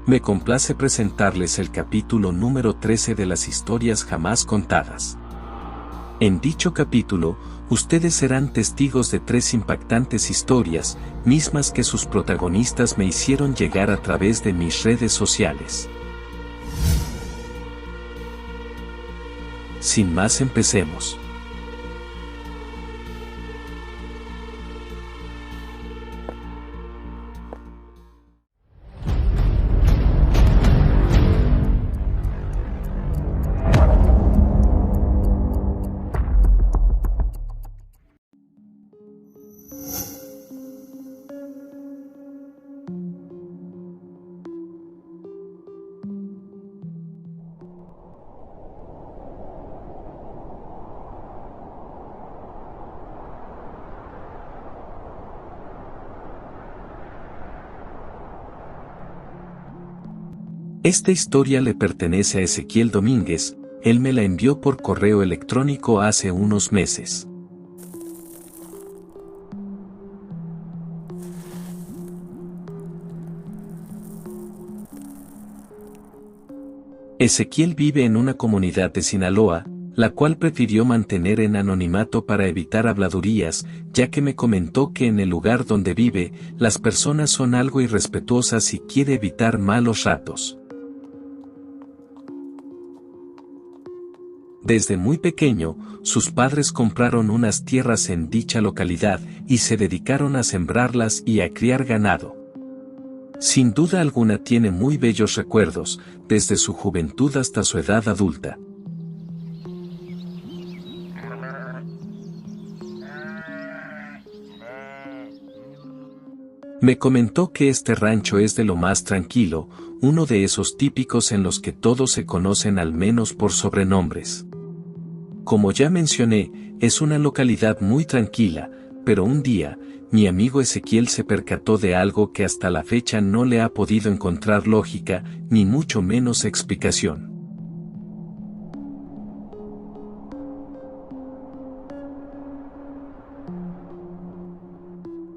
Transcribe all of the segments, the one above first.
Me complace presentarles el capítulo número 13 de las historias jamás contadas. En dicho capítulo, ustedes serán testigos de 3 impactantes historias, mismas que sus protagonistas me hicieron llegar a través de mis redes sociales. Sin más, empecemos. Esta historia le pertenece a Ezequiel Domínguez, él me la envió por correo electrónico hace unos meses. Ezequiel vive en una comunidad de Sinaloa, la cual prefirió mantener en anonimato para evitar habladurías, ya que me comentó que en el lugar donde vive, las personas son algo irrespetuosas y quiere evitar malos ratos. Desde muy pequeño, sus padres compraron unas tierras en dicha localidad y se dedicaron a sembrarlas y a criar ganado. Sin duda alguna tiene muy bellos recuerdos, desde su juventud hasta su edad adulta. Me comentó que este rancho es de lo más tranquilo, uno de esos típicos en los que todos se conocen al menos por sobrenombres. Como ya mencioné, es una localidad muy tranquila, pero un día, mi amigo Ezequiel se percató de algo que hasta la fecha no le ha podido encontrar lógica, ni mucho menos explicación.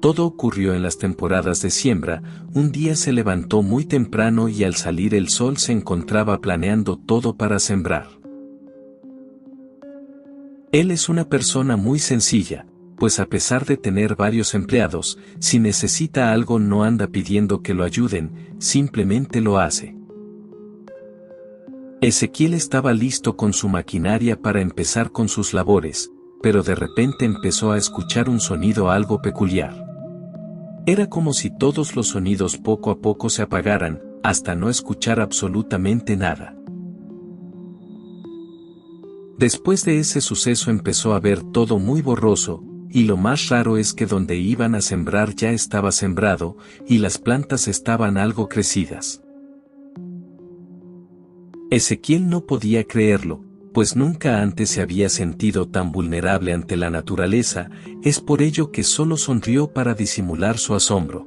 Todo ocurrió en las temporadas de siembra. Un día se levantó muy temprano y al salir el sol se encontraba planeando todo para sembrar. Él es una persona muy sencilla, pues a pesar de tener varios empleados, si necesita algo no anda pidiendo que lo ayuden, simplemente lo hace. Ezequiel estaba listo con su maquinaria para empezar con sus labores, pero de repente empezó a escuchar un sonido algo peculiar. Era como si todos los sonidos poco a poco se apagaran, hasta no escuchar absolutamente nada. Después de ese suceso empezó a ver todo muy borroso, y lo más raro es que donde iban a sembrar ya estaba sembrado, y las plantas estaban algo crecidas. Ezequiel no podía creerlo, pues nunca antes se había sentido tan vulnerable ante la naturaleza, es por ello que solo sonrió para disimular su asombro.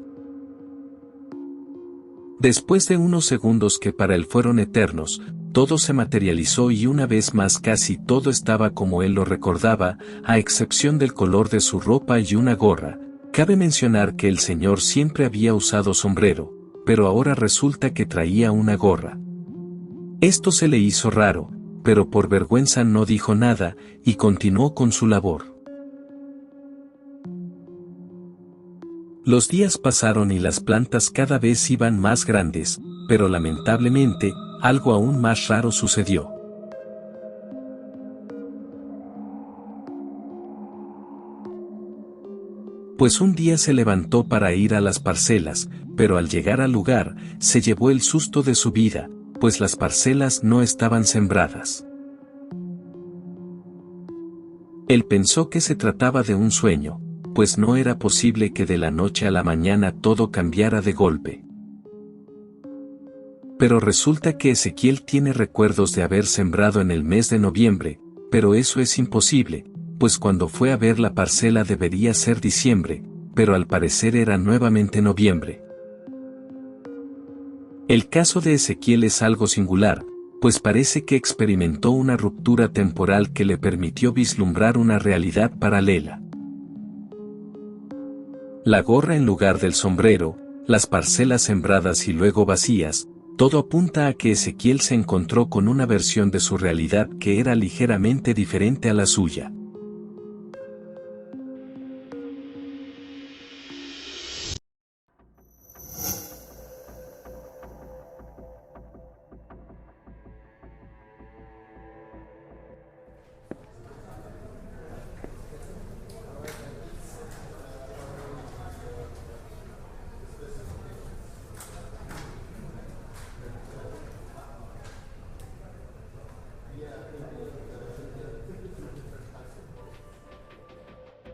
Después de unos segundos que para él fueron eternos, todo se materializó y una vez más casi todo estaba como él lo recordaba, a excepción del color de su ropa y una gorra. Cabe mencionar que el señor siempre había usado sombrero, pero ahora resulta que traía una gorra. Esto se le hizo raro, pero por vergüenza no dijo nada, y continuó con su labor. Los días pasaron y las plantas cada vez iban más grandes, pero lamentablemente, algo aún más raro sucedió. Pues un día se levantó para ir a las parcelas, pero al llegar al lugar, se llevó el susto de su vida, pues las parcelas no estaban sembradas. Él pensó que se trataba de un sueño, pues no era posible que de la noche a la mañana todo cambiara de golpe. Pero resulta que Ezequiel tiene recuerdos de haber sembrado en el mes de noviembre, pero eso es imposible, pues cuando fue a ver la parcela debería ser diciembre, pero al parecer era nuevamente noviembre. El caso de Ezequiel es algo singular, pues parece que experimentó una ruptura temporal que le permitió vislumbrar una realidad paralela. La gorra en lugar del sombrero, las parcelas sembradas y luego vacías, todo apunta a que Ezequiel se encontró con una versión de su realidad que era ligeramente diferente a la suya.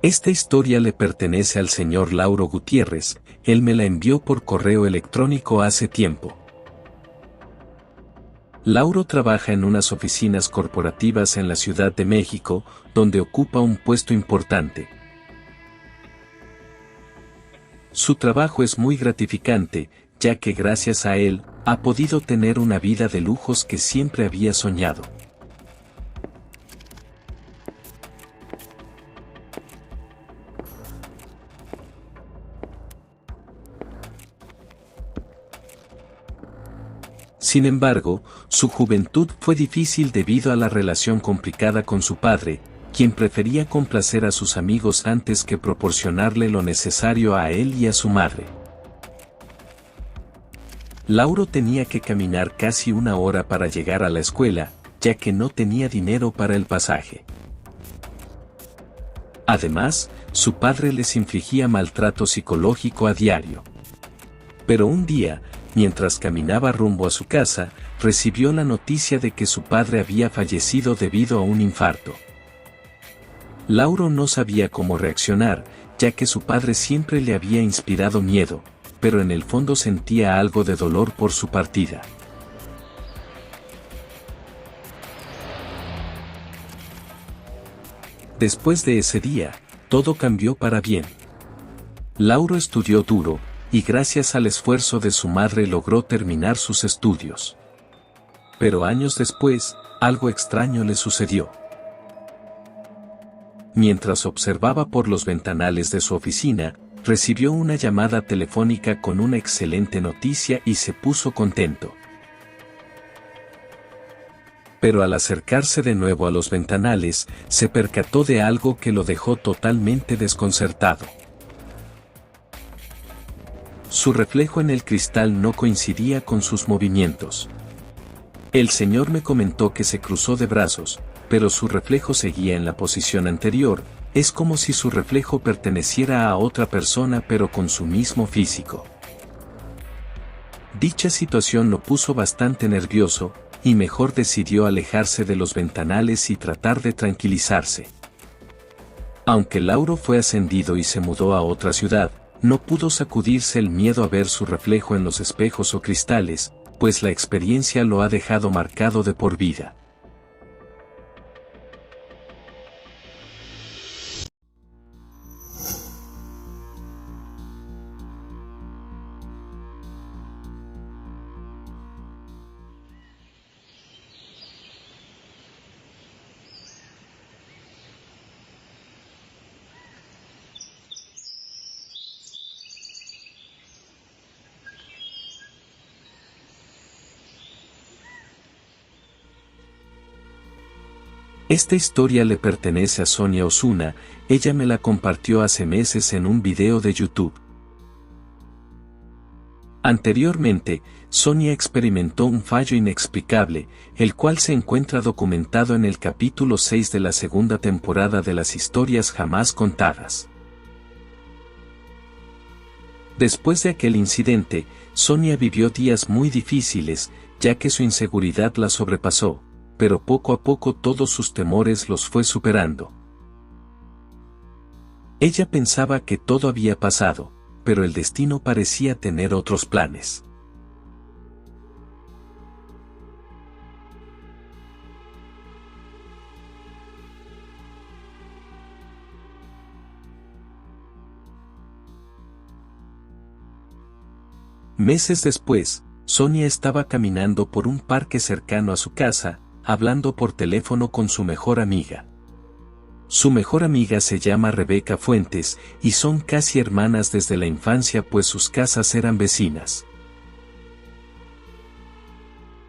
Esta historia le pertenece al señor Lauro Gutiérrez, él me la envió por correo electrónico hace tiempo. Lauro trabaja en unas oficinas corporativas en la Ciudad de México, donde ocupa un puesto importante. Su trabajo es muy gratificante, ya que gracias a él, ha podido tener una vida de lujos que siempre había soñado. Sin embargo, su juventud fue difícil debido a la relación complicada con su padre, quien prefería complacer a sus amigos antes que proporcionarle lo necesario a él y a su madre. Lauro tenía que caminar casi 1 hora para llegar a la escuela, ya que no tenía dinero para el pasaje. Además, su padre les infligía maltrato psicológico a diario. Pero un día, mientras caminaba rumbo a su casa, recibió la noticia de que su padre había fallecido debido a un infarto. Lauro no sabía cómo reaccionar, ya que su padre siempre le había inspirado miedo, pero en el fondo sentía algo de dolor por su partida. Después de ese día, todo cambió para bien. Lauro estudió duro, y gracias al esfuerzo de su madre logró terminar sus estudios. Pero años después, algo extraño le sucedió. Mientras observaba por los ventanales de su oficina, recibió una llamada telefónica con una excelente noticia y se puso contento. Pero al acercarse de nuevo a los ventanales, se percató de algo que lo dejó totalmente desconcertado. Su reflejo en el cristal no coincidía con sus movimientos. El señor me comentó que se cruzó de brazos, pero su reflejo seguía en la posición anterior, es como si su reflejo perteneciera a otra persona pero con su mismo físico. Dicha situación lo puso bastante nervioso, y mejor decidió alejarse de los ventanales y tratar de tranquilizarse. Aunque Lauro fue ascendido y se mudó a otra ciudad, no pudo sacudirse el miedo a ver su reflejo en los espejos o cristales, pues la experiencia lo ha dejado marcado de por vida. Esta historia le pertenece a Sonia Osuna, ella me la compartió hace meses en un video de YouTube. Anteriormente, Sonia experimentó un fallo inexplicable, el cual se encuentra documentado en el capítulo 6 de la segunda temporada de las historias jamás contadas. Después de aquel incidente, Sonia vivió días muy difíciles, ya que su inseguridad la sobrepasó, pero poco a poco todos sus temores los fue superando. Ella pensaba que todo había pasado, pero el destino parecía tener otros planes. Meses después, Sonia estaba caminando por un parque cercano a su casa, hablando por teléfono con su mejor amiga. Su mejor amiga se llama Rebeca Fuentes, y son casi hermanas desde la infancia pues sus casas eran vecinas.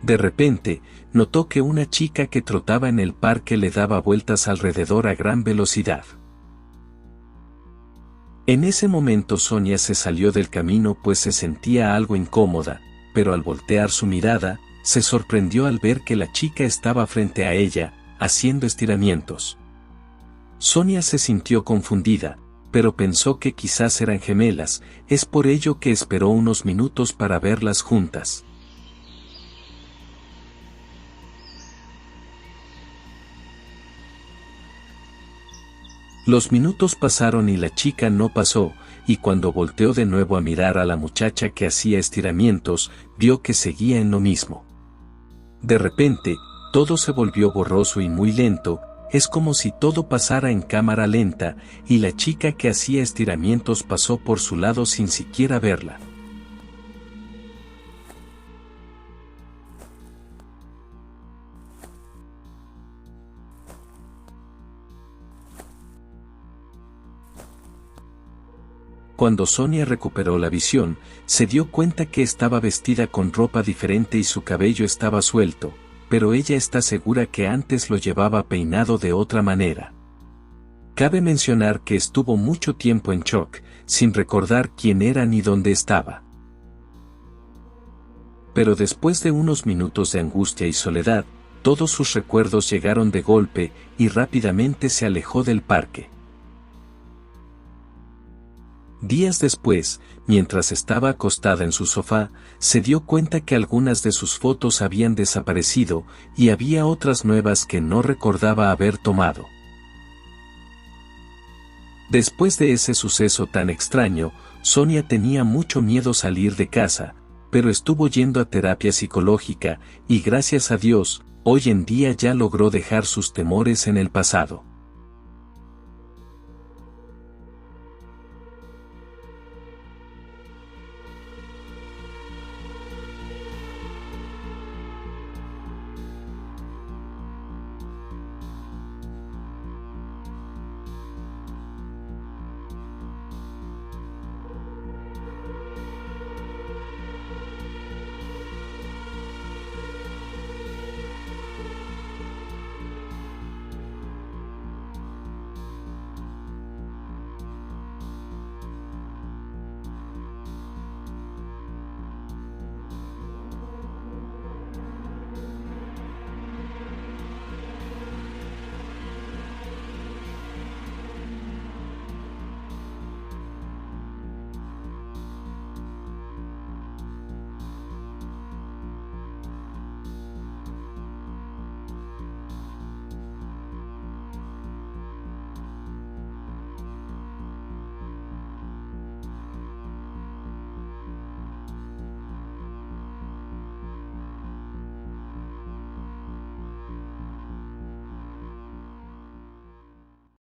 De repente, notó que una chica que trotaba en el parque le daba vueltas alrededor a gran velocidad. En ese momento Sonia se salió del camino pues se sentía algo incómoda, pero al voltear su mirada, se sorprendió al ver que la chica estaba frente a ella, haciendo estiramientos. Sonia se sintió confundida, pero pensó que quizás eran gemelas, es por ello que esperó unos minutos para verlas juntas. Los minutos pasaron y la chica no pasó, y cuando volteó de nuevo a mirar a la muchacha que hacía estiramientos, vio que seguía en lo mismo. De repente, todo se volvió borroso y muy lento, es como si todo pasara en cámara lenta, y la chica que hacía estiramientos pasó por su lado sin siquiera verla. Cuando Sonia recuperó la visión, se dio cuenta que estaba vestida con ropa diferente y su cabello estaba suelto, pero ella está segura que antes lo llevaba peinado de otra manera. Cabe mencionar que estuvo mucho tiempo en shock, sin recordar quién era ni dónde estaba. Pero después de unos minutos de angustia y soledad, todos sus recuerdos llegaron de golpe y rápidamente se alejó del parque. Días después, mientras estaba acostada en su sofá, se dio cuenta que algunas de sus fotos habían desaparecido y había otras nuevas que no recordaba haber tomado. Después de ese suceso tan extraño, Sonia tenía mucho miedo salir de casa, pero estuvo yendo a terapia psicológica y gracias a Dios, hoy en día ya logró dejar sus temores en el pasado.